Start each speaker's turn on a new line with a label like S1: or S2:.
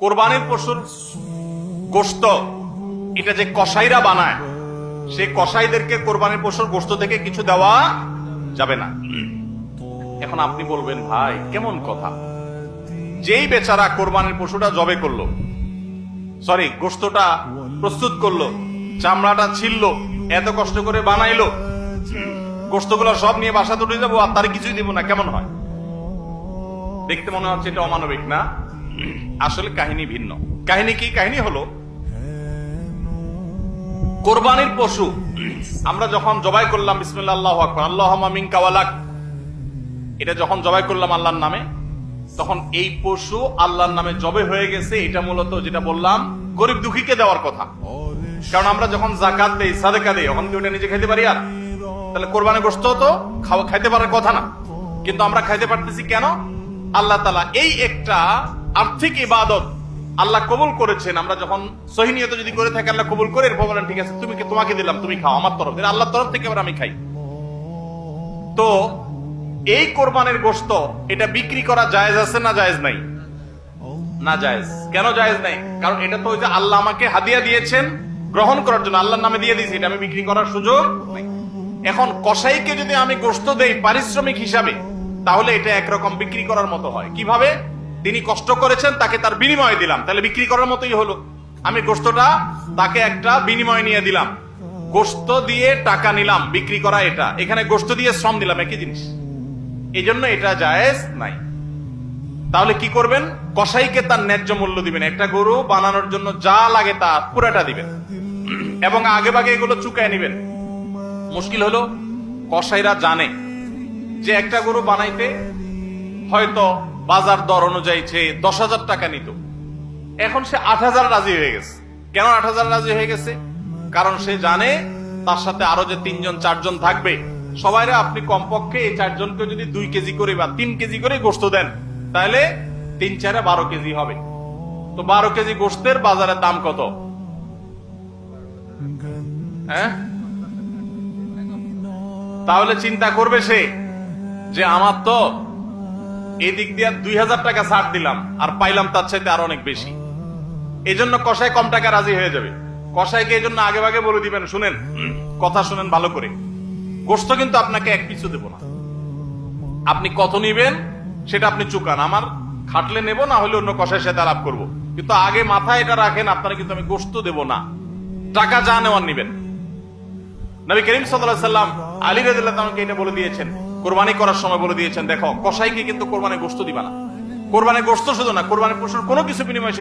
S1: কোরবানির পশুর গোশত এটা যে কসাইরা বানায়, সেই কসাইদেরকে কোরবানির পশুর গোশত থেকে কিছু দেওয়া যাবে না। এখন আপনি বলবেন, ভাই কেমন কথা, যেই বেচারা কোরবানির পশুটা জবে করলো, সরি গোশতটা প্রস্তুত করলো, চামড়াটা ছিললো, এত কষ্ট করে বানাইলো, গোশতগুলো সব নিয়ে বাসা তুলে যাবো আর তার কিছুই দিব না, কেমন হয়? দেখতে মনে হচ্ছে এটা অমানবিক না? আসলে কাহিনী ভিন্ন। কাহিনী কি? কাহিনী হলো, কোরবানির পশু আমরা যখন জবাই করলাম বিসমিল্লাহ আল্লাহু আকবার আল্লাহুম্মা মিনকা ওয়ালাক, এটা যখন জবাই করলাম আল্লাহর নামে, তখন এই পশু আল্লাহর নামে জবে হয়ে গেছে। এটা মূলত যেটা বললাম গরিব দুঃখীকে দেওয়ার কথা। কারণ আমরা যখন যাকাত দেই, সাদেকা দেই, তখন কি ওটা নিজে খাইতে পারি? আর তাহলে কোরবানির গোশত তো খাইতে পারার কথা না, কিন্তু আমরা খাইতে পারতেছি কেন? আল্লাহ তাআলা এই একটা আর্থিক ইবাদত আল্লাহ কবুল করেছেন। আমরা যখন সহি নিয়তে যদি করে থাকি, আল্লাহ কবুল করে এরপর বলেন ঠিক আছে তোমাকে দিলাম, তুমি খাও আমার তরফ থেকে, আল্লাহর তরফ থেকে আবার আমি খাই। তো এই কোরবানির গোশত এটা বিক্রি করা জায়েজ আছে না জায়েজ নাই? না জায়েজ। কেন জায়েজ নাই? কারণ এটা তো ওই যে আল্লাহ আমাকে হাদিয়া দিয়েছেন গ্রহণ করার জন্য, আল্লাহর নামে দিয়ে দিয়েছি, এটা আমি বিক্রি করার সুযোগ নাই। এখন কসাইকে যদি আমি গোশত দেই পারিশ্রমিক হিসাবে, তাহলে এটা একরকম বিক্রি করার মতো হয়। কিভাবে? তিনি কষ্ট করেছেন, তাকে তার বিনিময় দিলাম, তাহলে বিক্রি করার মতোই হলো। আমি গোশতটা তাকে একটা বিনিময় নিয়ে দিলাম, গোশত দিয়ে টাকা নিলাম, বিক্রি করা এটা, এখানে গোশত দিয়ে শ্রম দিলাম, একই জিনিস। এই জন্য এটা জায়েজ নাই। তাহলে কি করবেন? কসাইকে তার ন্যায্য মূল্য দিবেন। একটা গরু বানানোর জন্য যা লাগে তা পুরাটা দিবেন এবং আগে ভাগে এগুলো চুকায় নিবেন। মুশকিল হলো কসাইরা জানে যে একটা গরু বানাইতে হয়তো বাজার দর অনুযায়ী 10,000 টাকা নিত, এখন সে 8,000 রাজি হয়ে গেছে। কেন 8,000 রাজি হয়ে গেছে? কারণ সে জানে তার সাথে আরো যে 3জন 4জন থাকবে, সবাইরে আপনি কমপক্ষে এই 4 জনকে যদি 2 কেজি করে বা 3 কেজি করে গোশত দেন, তাহলে 3-4 12 কেজি হবে। তো 12 কেজি গোশতের বাজারের দাম কত? হ্যাঁ, তাহলে চিন্তা করবে সে যে আমার তো এই দিক দিয়ে 2,000 টাকা ছাড় দিলাম আর পাইলাম তার চাইতে আরো অনেক বেশি। এই জন্য কসাই কম টাকা রাজি হয়ে যাবে। কসাইকে এই জন্য আগে ভাগে বলে দিবেন, শুনেন, কথা শুনেন ভালো করে, গোশত কিন্তু আপনাকে এক পিছু দেব না, আপনি কত নিবেন সেটা আপনি চুকান, আমার খাটলে নেব, না হলে অন্য কসাইয়ের সাথে আলাপ করবো, কিন্তু আগে মাথায় এটা রাখেন আপনারা কিন্তু আমি গোশত দেব না, টাকা যা নেওয়ার নিবেন। নবী করিম সাল্লাল্লাহু আলাইহি ওয়াসাল্লাম আলী রাদিয়াল্লাহু তাআলাকে এটা বলে দিয়েছেন, কোরবানি করার সময় বলে দিয়েছেন, দেখো কসাইকে কিন্তু কোরবানির গোশত দিবা না। কোরবানির গোশত শুধু না, কোরবানির পশুর কোনো কিছু বিনিময়ে